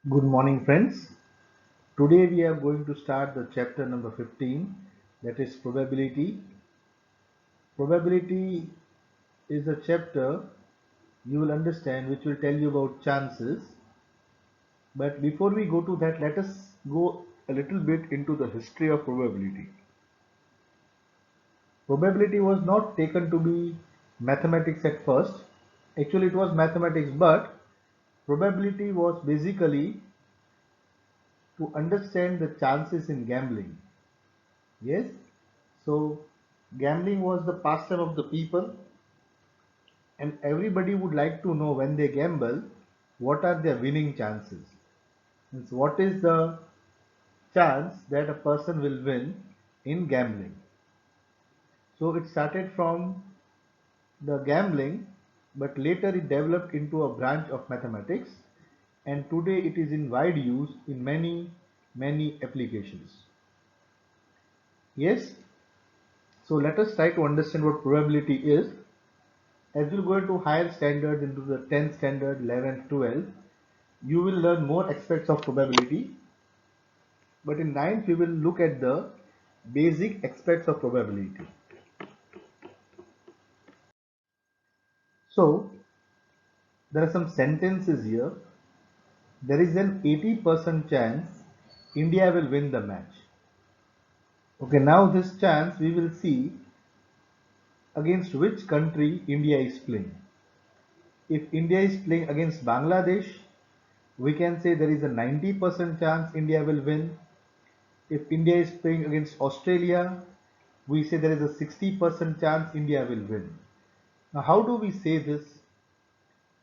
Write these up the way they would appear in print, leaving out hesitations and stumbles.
Good morning, friends. Today we are going to start the chapter number 15, that is probability. Probability is a chapter you will understand which will tell you about chances. But before we go to that, let us go a little bit into the history of probability. Probability was not taken to be mathematics at first. Actually, it was mathematics, but probability was basically to understand the chances in gambling. Yes, so gambling was the pastime of the people, and everybody would like to know when they gamble what are their winning chances. Means what is the chance that a person will win in gambling. So it started from the gambling, but later it developed into a branch of mathematics, and today it is in wide use in many applications. Yes, so let us try to understand what probability is. As you go into higher standards, into the 10th standard, 11th, 12th, you will learn more aspects of probability. But in ninth, we will look at the basic aspects of probability. So, there are some sentences here. There is an 80% chance India will win the match. Okay, now this chance we will see against which country India is playing. If India is playing against Bangladesh, we can say there is a 90% chance India will win. If India is playing against Australia, we say there is a 60% chance India will win. Now, how do we say this?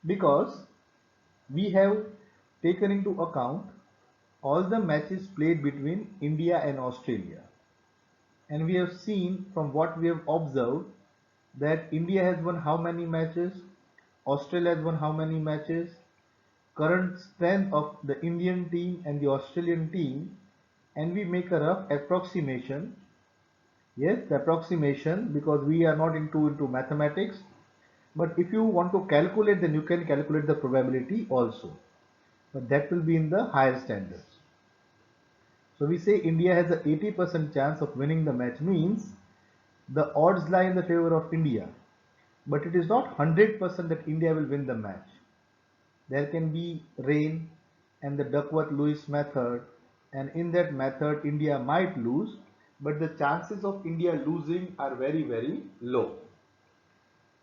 Because we have taken into account all the matches played between India and Australia. And we have seen from what we have observed that India has won how many matches, Australia has won how many matches, current strength of the Indian team and the Australian team, and we make a rough approximation. Yes, the approximation, because we are not into mathematics. But if you want to calculate, then you can calculate the probability also. But that will be in the higher standards. So we say India has a 80% chance of winning the match, means the odds lie in the favor of India. But it is not 100% that India will win the match. There can be rain and the Duckworth-Lewis method, and in that method India might lose, but the chances of India losing are very low.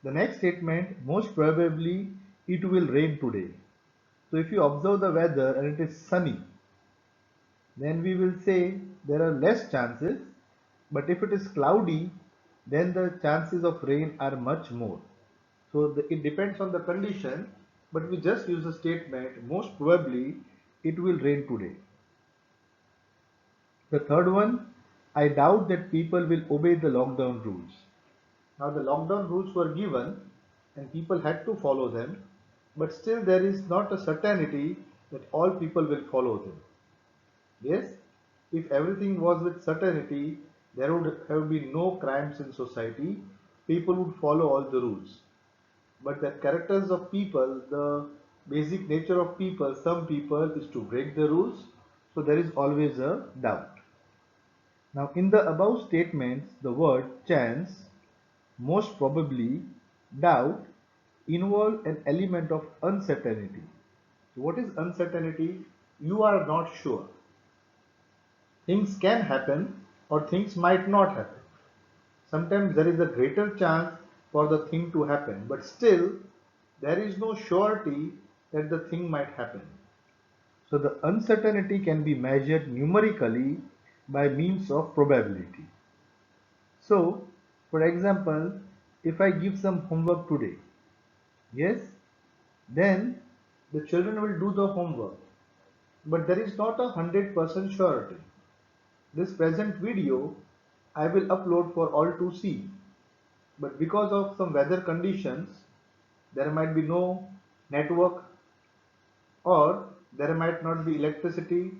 The next statement, most probably it will rain today. So if you observe the weather and it is sunny, then we will say there are less chances, but if it is cloudy, then the chances of rain are much more. So it depends on the condition, but we just use the statement, most probably it will rain today. The third one, I doubt that people will obey the lockdown rules. Now the lockdown rules were given and people had to follow them, but still there is not a certainty that all people will follow them. Yes, if everything was with certainty, there would have been no crimes in society. People would follow all the rules. But the characters of people, the basic nature of people, some people is to break the rules. So there is always a doubt. Now in the above statements, the word chance, most probably, doubt involve an element of uncertainty. So what is uncertainty? You are not sure. Things can happen or things might not happen. Sometimes there is a greater chance for the thing to happen, but still there is no surety that the thing might happen. So the uncertainty can be measured numerically by means of probability. So, for example, if I give some homework today, yes, then the children will do the homework, but there is not a 100% surety. This present video I will upload for all to see, but because of some weather conditions, there might be no network or there might not be electricity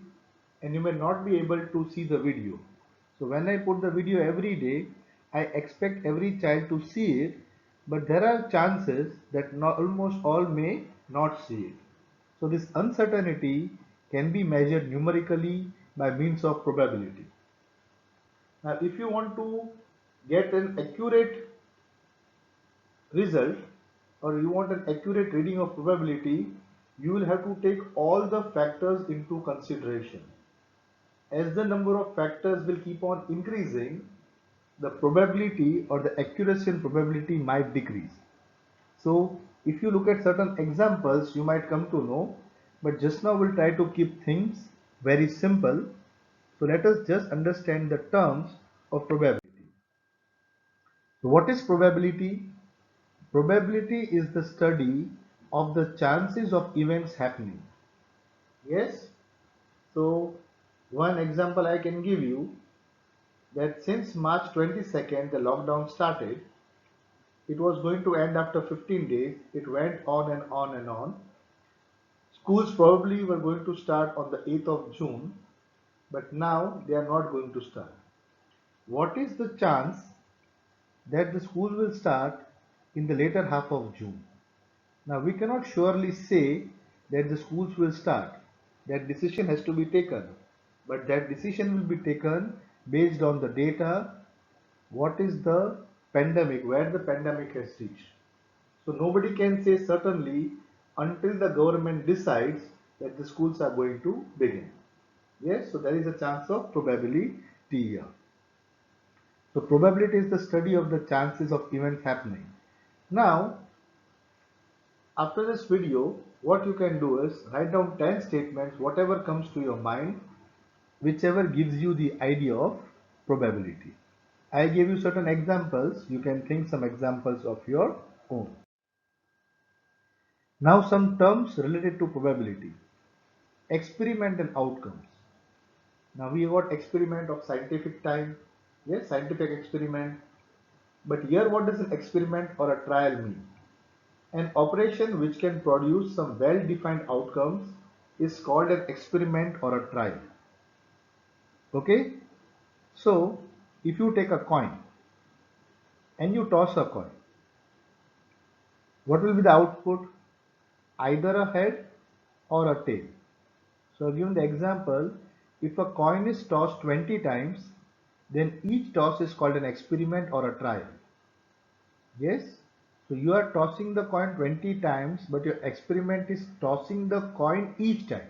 and you may not be able to see the video. So when I put the video every day, I expect every child to see it, but there are chances that almost all may not see it. So this uncertainty can be measured numerically by means of probability. Now, if you want to get an accurate result or you want an accurate reading of probability, you will have to take all the factors into consideration. As the number of factors will keep on increasing, the probability or the accuracy and probability might decrease. So if you look at certain examples, you might come to know, but just now we'll try to keep things very simple. So let us just understand the terms of probability. So what is probability? Probability is the study of the chances of events happening. Yes? So one example I can give you, that since March 22nd the lockdown started, it was going to end after 15 days. It went on and on and on. Schools probably were going to start on the 8th of June, but now they are not going to start. What is the chance that the school will start in the later half of June? Now we cannot surely say that the schools will start. That decision has to be taken, but that decision will be taken based on the data, what is the pandemic, where the pandemic has reached. So nobody can say certainly until the government decides that the schools are going to begin. Yes, so there is a chance of probability here. So probability is the study of the chances of events happening. Now, after this video, what you can do is write down 10 statements, whatever comes to your mind, whichever gives you the idea of probability. I gave you certain examples. You can think some examples of your own. Now some terms related to probability. Experiment and outcomes. Now we got experiment of scientific time. Yes, scientific experiment. But here what does an experiment or a trial mean? An operation which can produce some well-defined outcomes is called an experiment or a trial. Okay? So if you take a coin and you toss a coin, what will be the output? Either a head or a tail. So given the example, if a coin is tossed 20 times, then each toss is called an experiment or a trial. Yes? So you are tossing the coin 20 times, but your experiment is tossing the coin each time.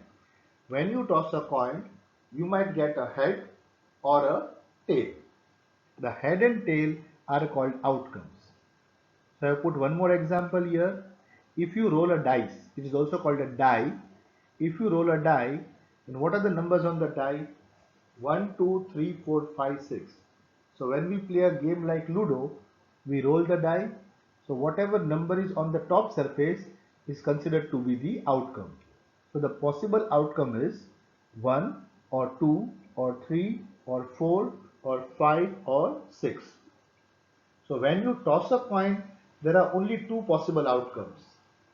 When you toss a coin, you might get a head or a tail. The head and tail are called outcomes. So I put one more example here. If you roll a dice, it is also called a die. If you roll a die, then what are the numbers on the die? 1, 2, 3, 4, 5, 6. So when we play a game like Ludo, we roll the die. So whatever number is on the top surface is considered to be the outcome. So the possible outcome is 1 or 2 or 3 or 4 or 5 or 6. So when you toss a coin, there are only two possible outcomes,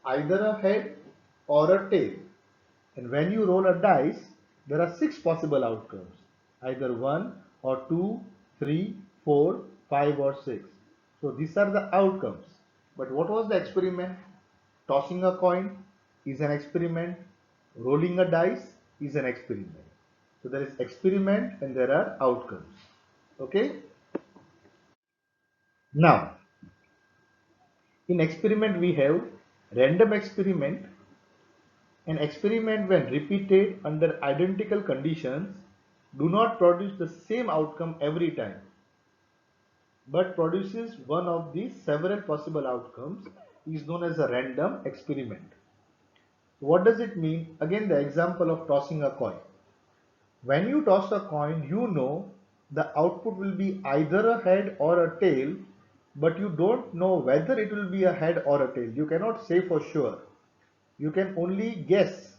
either a head or a tail. And when you roll a dice, there are six possible outcomes, either 1 or 2, 3, 4, 5 or 6. So these are the outcomes. But what was the experiment? Tossing a coin is an experiment. Rolling a dice is an experiment. So there is experiment and there are outcomes. Okay. Now, in experiment we have random experiment. An experiment when repeated under identical conditions do not produce the same outcome every time, but produces one of the several possible outcomes is known as a random experiment. What does it mean? Again, the example of tossing a coin. When you toss a coin, you know the output will be either a head or a tail, but you don't know whether it will be a head or a tail. You cannot say for sure. You can only guess.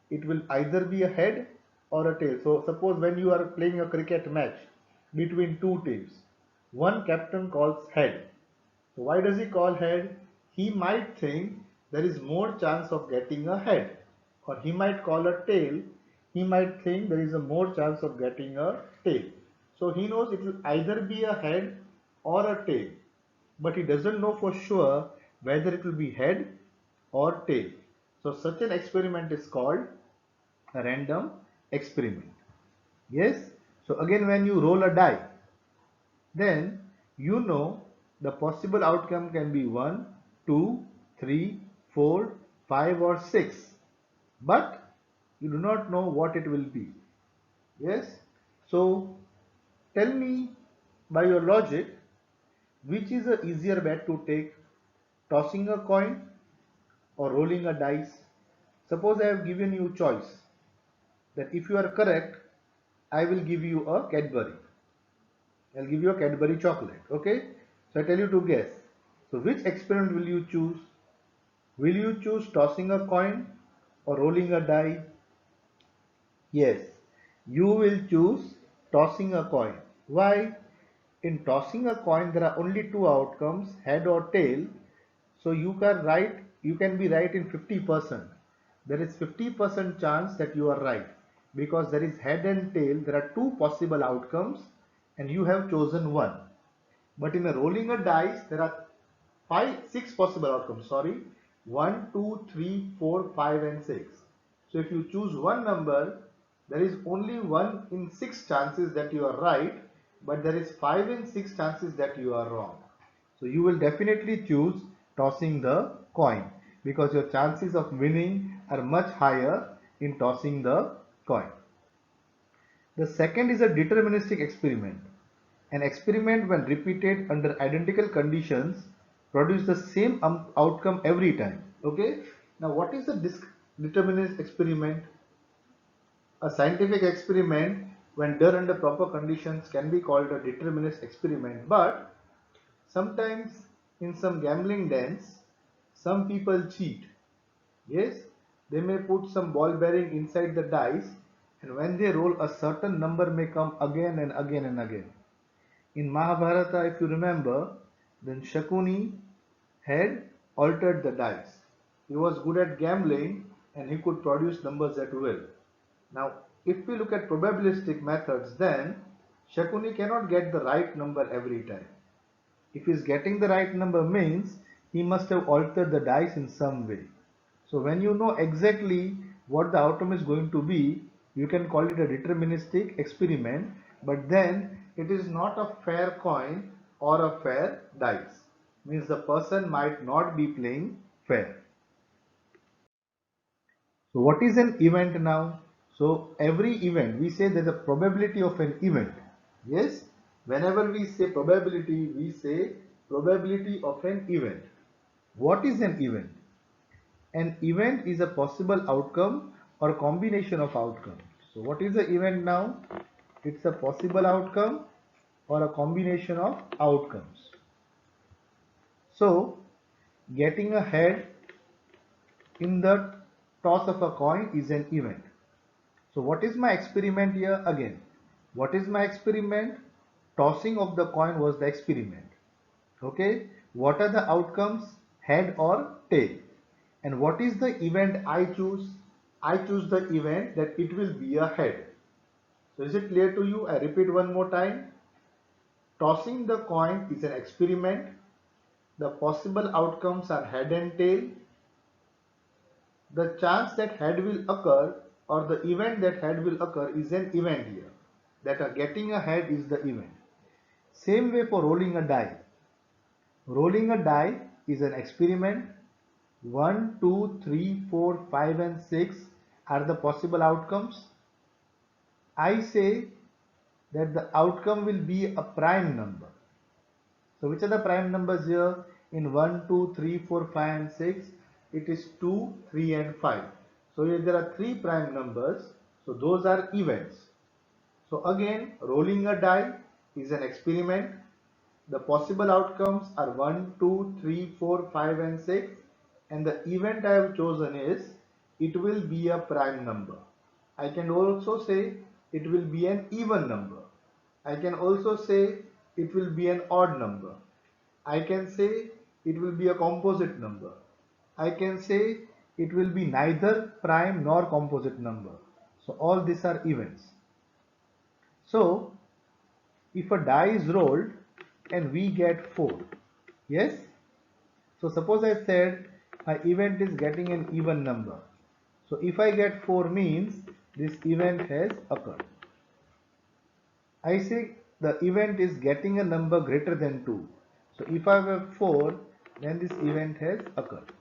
It will either be a head or a tail. So suppose when you are playing a cricket match between two teams, one captain calls head. So why does he call head? He might think there is more chance of getting a head, or he might call a tail. He might think there is a more chance of getting a tail. So he knows it will either be a head or a tail, but he doesn't know for sure whether it will be head or tail. So such an experiment is called a random experiment. Yes. So again, when you roll a die, then you know the possible outcome can be 1, 2, 3, 4, 5 or 6, but you do not know what it will be. Yes. So tell me by your logic, which is a easier bet to take, tossing a coin or rolling a dice? Suppose I have given you choice that if you are correct, I will give you a Cadbury. I'll give you a Cadbury chocolate. Okay. So I tell you to guess. So which experiment will you choose? Will you choose tossing a coin or rolling a die? Yes, you will choose tossing a coin. Why? In tossing a coin, there are only two outcomes, head or tail. So you can be right in 50%. There is 50% chance that you are right because there is head and tail. There are two possible outcomes and you have chosen one. But in a rolling a dice, there are six possible outcomes. Sorry, 1, 2, 3, 4, 5, and 6. So if you choose one number, there is only 1 in 6 chances that you are right, but there is 5 in 6 chances that you are wrong. So you will definitely choose tossing the coin because your chances of winning are much higher in tossing the coin. The second is a deterministic experiment. An experiment, when repeated under identical conditions, produce the same outcome every time. Okay. Now, what is a determinist experiment? A scientific experiment, when done under proper conditions, can be called a determinist experiment. But sometimes, in some gambling dens, some people cheat. Yes, they may put some ball bearing inside the dice, and when they roll, a certain number may come again and again and again. In Mahabharata, if you remember, then Shakuni had altered the dice. He was good at gambling and he could produce numbers at will. Now, if we look at probabilistic methods, then Shakuni cannot get the right number every time. If he is getting the right number means he must have altered the dice in some way. So when you know exactly what the outcome is going to be, you can call it a deterministic experiment, but then it is not a fair coin or a fair dice. Means the person might not be playing fair. So what is an event now? So every event, we say there's a probability of an event. Yes, whenever we say probability, we say probability of an event. What is an event? An event is a possible outcome or a combination of outcomes. So what is the event now? It's a possible outcome or a combination of outcomes. So getting a head in the toss of a coin is an event. So what is my experiment here again? What is my experiment? Tossing of the coin was the experiment. Okay. What are the outcomes? Head or tail? And what is the event I choose? I choose the event that it will be a head. So is it clear to you? I repeat one more time. Tossing the coin is an experiment. The possible outcomes are head and tail. The chance that head will occur or the event that head will occur is an event here. That getting a head is the event. Same way for rolling a die. Rolling a die is an experiment. 1, 2, 3, 4, 5 and 6 are the possible outcomes. I say that the outcome will be a prime number. So which are the prime numbers here? In 1, 2, 3, 4, 5 and 6, it is 2, 3 and 5. So here there are 3 prime numbers. So those are events. So again, rolling a die is an experiment. The possible outcomes are 1, 2, 3, 4, 5 and 6, and the event I have chosen is it will be a prime number. I can also say it will be an even number. I can also say it will be an odd number. I can say it will be a composite number. I can say it will be neither prime nor composite number. So all these are events. So if a die is rolled and we get 4, yes, so suppose I said my event is getting an even number. So if I get 4 means this event has occurred. I say the event is getting a number greater than 2. So if I have 4, then this event has occurred.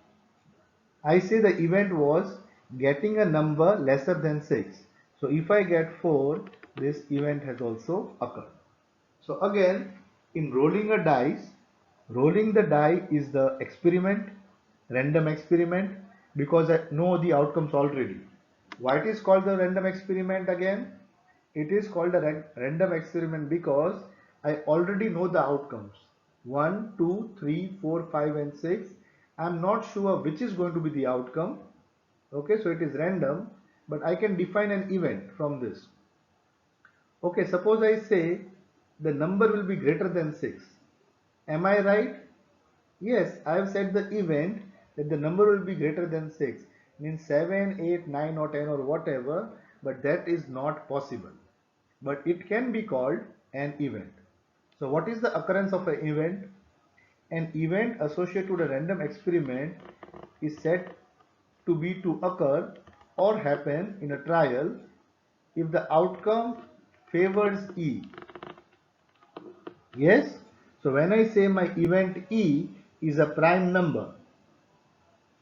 I say the event was getting a number lesser than 6. So if I get 4, this event has also occurred. So again, in rolling a dice, rolling the die is the experiment, random experiment, because I know the outcomes already. Why it is called the random experiment again? It is called a random experiment because I already know the outcomes. 1, 2, 3, 4, 5 and 6. I am not sure which is going to be the outcome. Okay, so it is random, but I can define an event from this. Okay, suppose I say the number will be greater than 6. Am I right? Yes, I have said the event that the number will be greater than 6. Means 7, 8, 9 or 10 or whatever, but that is not possible. But it can be called an event. So what is the occurrence of an event? An event associated with a random experiment is said to be to occur or happen in a trial if the outcome favors E. Yes? So when I say my event E is a prime number,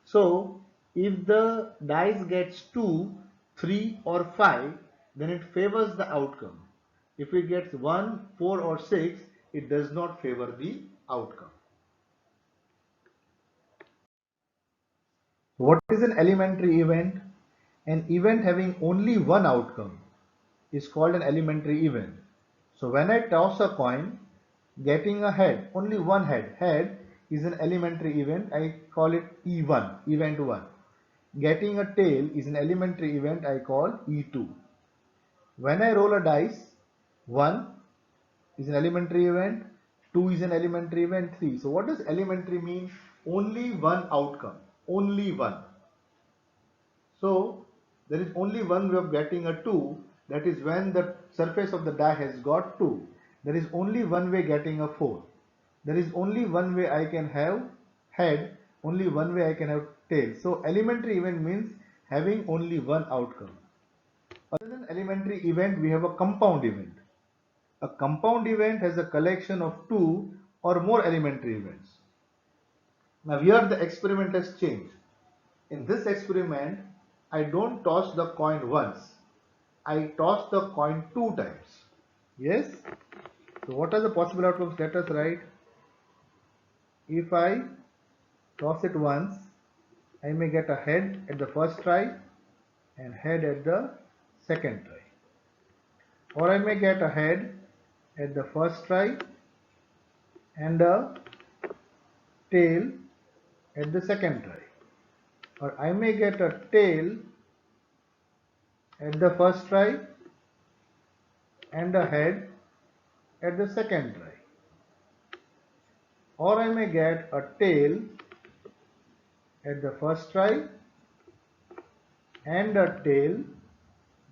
so if the dice gets 2, 3 or 5, then it favors the outcome. If it gets 1, 4 or 6, it does not favor the outcome. What is an elementary event? An event having only one outcome is called an elementary event. So when I toss a coin, getting a head, only one head is an elementary event. I call it E1, event 1. Getting a tail is an elementary event I call E2. When I roll a dice, 1 is an elementary event, 2 is an elementary event, 3. So what does elementary mean? Only one outcome, only one. So there is only one way of getting a 2, that is when the surface of the die has got 2. There is only one way getting a 4. There is only one way I can have head, only one way I can have tail. So elementary event means having only one outcome. Other than elementary event, we have a compound event. A compound event has a collection of two or more elementary events. Now here the experiment has changed. In this experiment, I don't toss the coin once. I toss the coin 2 times. Yes? So what are the possible outcomes? Let us write. If I toss it once, I may get a head at the first try and head at the second try. Or I may get a head at the first try and a tail at the second try. Or I may get a tail at the first try and a head at the second try. Or I may get a tail at the first try and a tail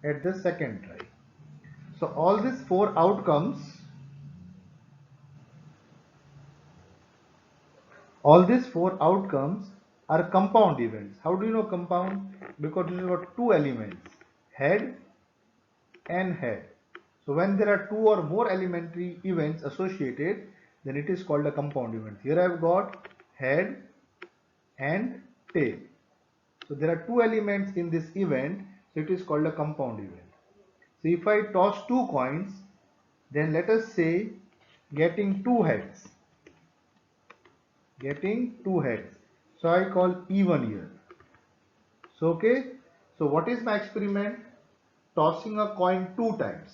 at the second try. So all these four outcomes, are compound events. How do you know compound? Because you have got two elements, head and head. So when there are two or more elementary events associated, then it is called a compound event. Here I have got head and tail. So there are two elements in this event, so it is called a compound event. So if I toss two coins, then let us say getting two heads. So I call E1 here. So okay, so what is my experiment? Tossing a coin two times.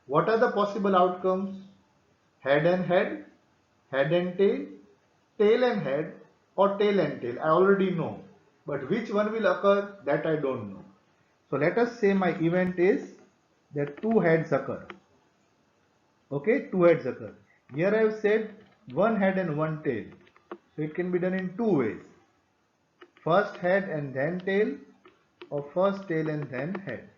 What are the possible outcomes? Head and head, head and tail and head, or tail and tail. I already know. But which one will occur, that I don't know. So let us say my event is that two heads occur. Okay, two heads occur. Here I have said one head and one tail. So it can be done in two ways. First head and then tail, or first tail and then head.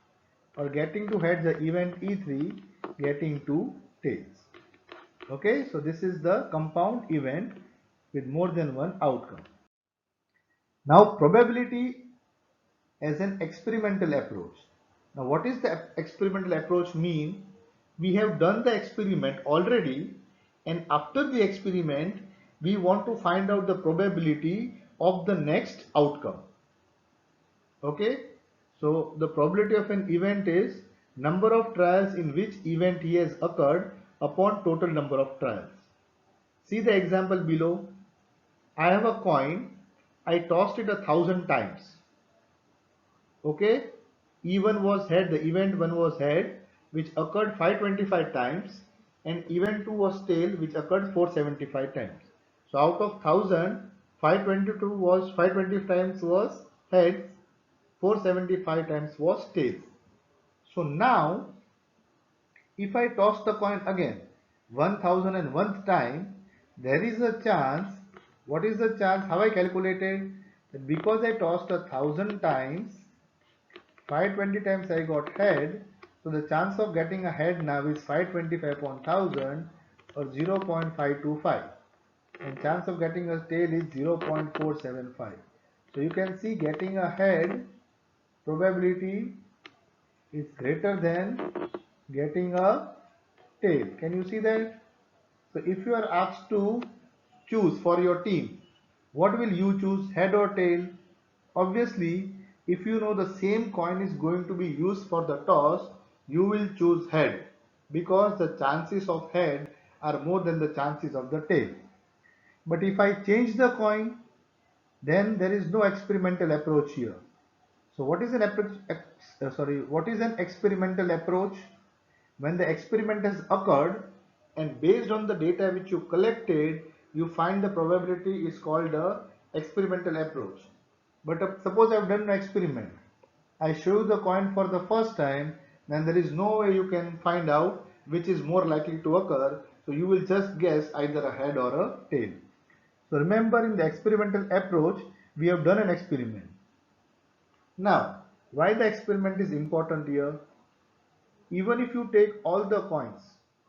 Or getting two heads, the event E3, getting two tails. Okay, so this is the compound event with more than one outcome. Now probability as an experimental approach. Now what is the experimental approach mean? We have done the experiment already, and after the experiment we want to find out the probability of the next outcome. Okay, so the probability of an event is number of trials in which event he has occurred upon total number of trials. See the example below. I have a coin, I tossed it 1,000 times. Okay, E1 was head, the event 1 was head, which occurred 525 times, and event 2 was tail, which occurred 475 times. So out of 1,000, 522 was 520 times was heads, 475 times was tails. So now if I toss the coin again 1001th time, there is a chance. What is the chance? How I calculated? That because I tossed 1,000 times, 520 times I got head. So the chance of getting a head now is 525 upon 1000 or 0.525. And chance of getting a tail is 0.475. So you can see getting a head probability is greater than getting a tail. Can you see that? So if you are asked to choose for your team, what will you choose, head or tail? Obviously, if you know the same coin is going to be used for the toss, you will choose head because the chances of head are more than the chances of the tail. But if I change the coin, then there is no experimental approach here. So what is an what is an experimental approach? When the experiment has occurred and based on the data which you collected, you find the probability is called a experimental approach. But suppose I have done an experiment. I show you the coin for the first time, then there is no way you can find out which is more likely to occur. So you will just guess either a head or a tail. So remember, in the experimental approach, we have done an experiment. Now, why the experiment is important here? Even if you take all the coins,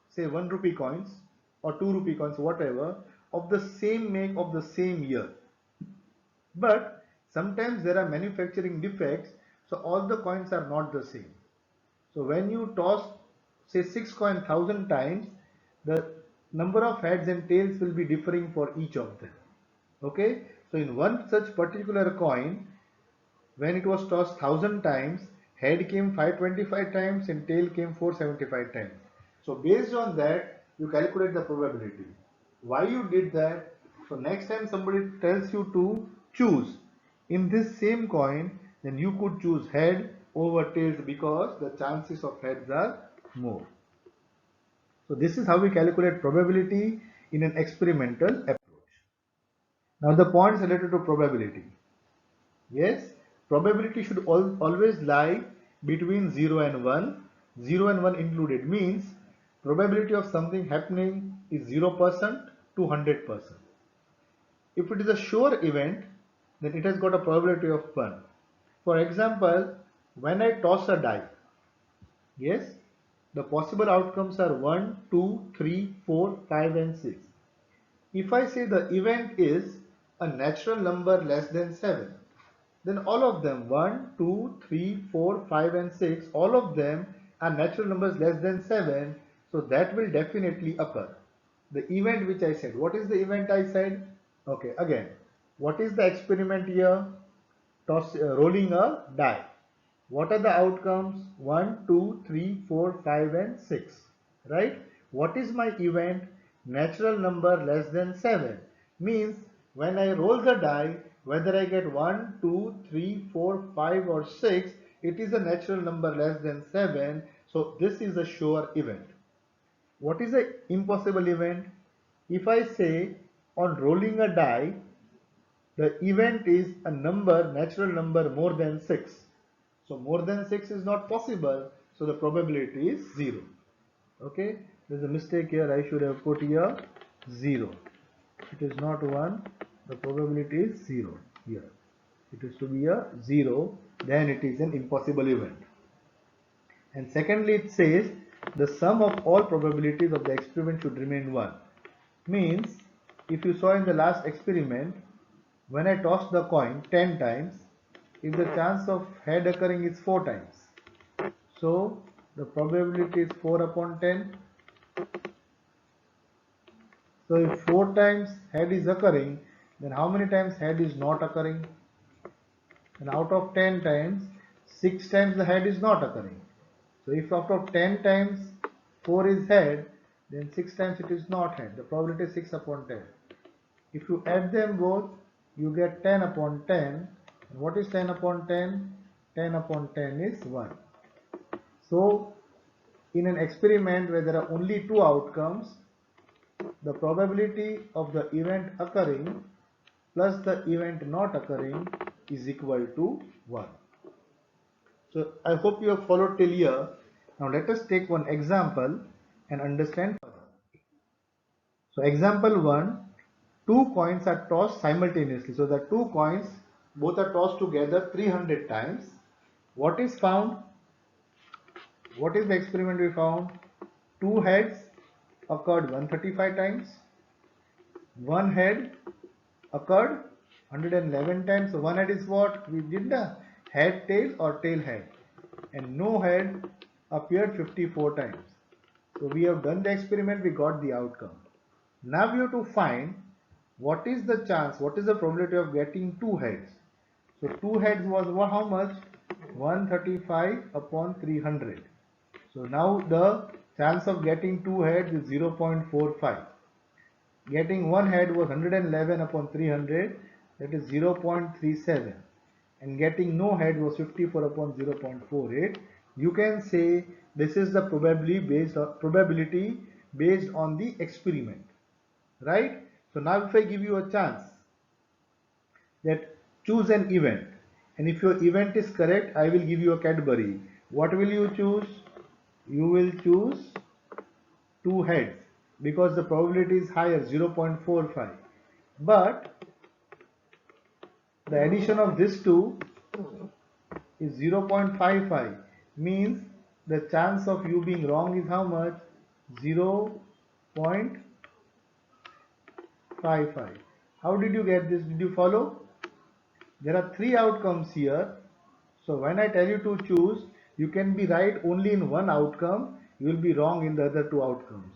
say 1 rupee coins or 2 rupee coins, whatever, of the same make of the same year, but sometimes there are manufacturing defects, so all the coins are not the same. So when you toss say 6 coin 1,000 times, the number of heads and tails will be differing for each of them. Okay, so in one such particular coin, when it was tossed 1,000 times, head came 525 times and tail came 475 times. So based on that, you calculate the probability. Why you did that? So next time somebody tells you to choose in this same coin, then you could choose head over tails because the chances of heads are more. So this is how we calculate probability in an experimental approach. Now the points related to probability. Yes, probability should always lie between 0 and 1. 0 and 1 included means probability of something happening is 0% to 100%. If it is a sure event, then it has got a probability of 1. For example, when I toss a die, yes, the possible outcomes are 1, 2, 3, 4, 5 and 6. If I say the event is a natural number less than 7, then all of them 1, 2, 3, 4, 5 and 6, all of them are natural numbers less than 7, so that will definitely occur. The event which I said, what is the event I said? Okay, again, what is the experiment here? Rolling a die. What are the outcomes? 1, 2, 3, 4, 5 and 6, right? What is my event? Natural number less than 7 means when I roll the die, whether I get 1, 2, 3, 4, 5 or 6, it is a natural number less than 7, so this is a sure event. What is an impossible event? If I say on rolling a die, the event is a number, natural number more than 6. So more than 6 is not possible, so the probability is 0. Okay, there's a mistake here, I should have put here 0. It is not 1, the probability is 0 here. It is to be a 0, then it is an impossible event. And secondly, it says the sum of all probabilities of the experiment should remain 1. Means, if you saw in the last experiment, when I toss the coin 10 times, if the chance of head occurring is 4 times, So the probability is 4 upon 10. So if 4 times head is occurring, then how many times head is not occurring? And out of 10 times, 6 times the head is not occurring. So if out of 10 times 4 is head, then 6 times it is not head. The probability is 6 upon 10. If you add them both, you get 10 upon 10. And what is 10 upon 10? 10 upon 10 is 1. So in an experiment where there are only two outcomes, the probability of the event occurring plus the event not occurring is equal to 1. So I hope you have followed till here. Now let us take one example and understand further. So example 1, two coins are tossed simultaneously. So the two coins both are tossed together 300 times. What is found? What is the experiment we found? Two heads occurred 135 times. One head occurred 111 times. So one head is what? We did the head tail or tail head. And no head appeared 54 times. So we have done the experiment, we got the outcome. Now we have to find what is the chance, what is the probability of getting two heads. So two heads was how much? 135 upon 300. So now the chance of getting two heads is 0.45. Getting one head was 111 upon 300, that is 0.37. And getting no head was 54 upon 0.48. You can say this is the probability based on the experiment, right? So now if I give you a chance that choose an event, and if your event is correct, I will give you a Cadbury. What will you choose? You will choose two heads because the probability is higher, 0.45. But the addition of this two is 0.55, means the chance of you being wrong is how much? 0.55. How did you get this? Did you follow? There are three outcomes here. So when I tell you to choose, you can be right only in one outcome, you will be wrong in the other two outcomes.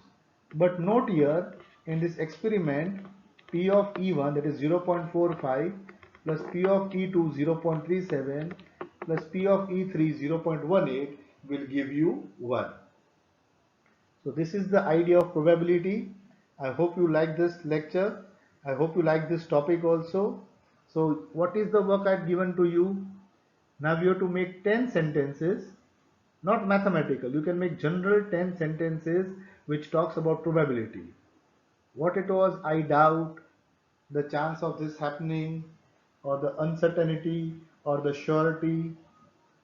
But note here, in this experiment, P of E1, that is 0.45, plus P of E2 0.37, plus P of E3 0.18 will give you 1. So this is the idea of probability. I hope you like this lecture. I hope you like this topic also. So what is the work I've given to you? Now you have to make 10 sentences, not mathematical. You can make general 10 sentences which talks about probability. What it was, I doubt, the chance of this happening, or the uncertainty, or the surety,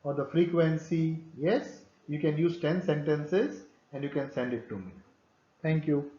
or the frequency. Yes, you can use 10 sentences and you can send it to me. Thank you.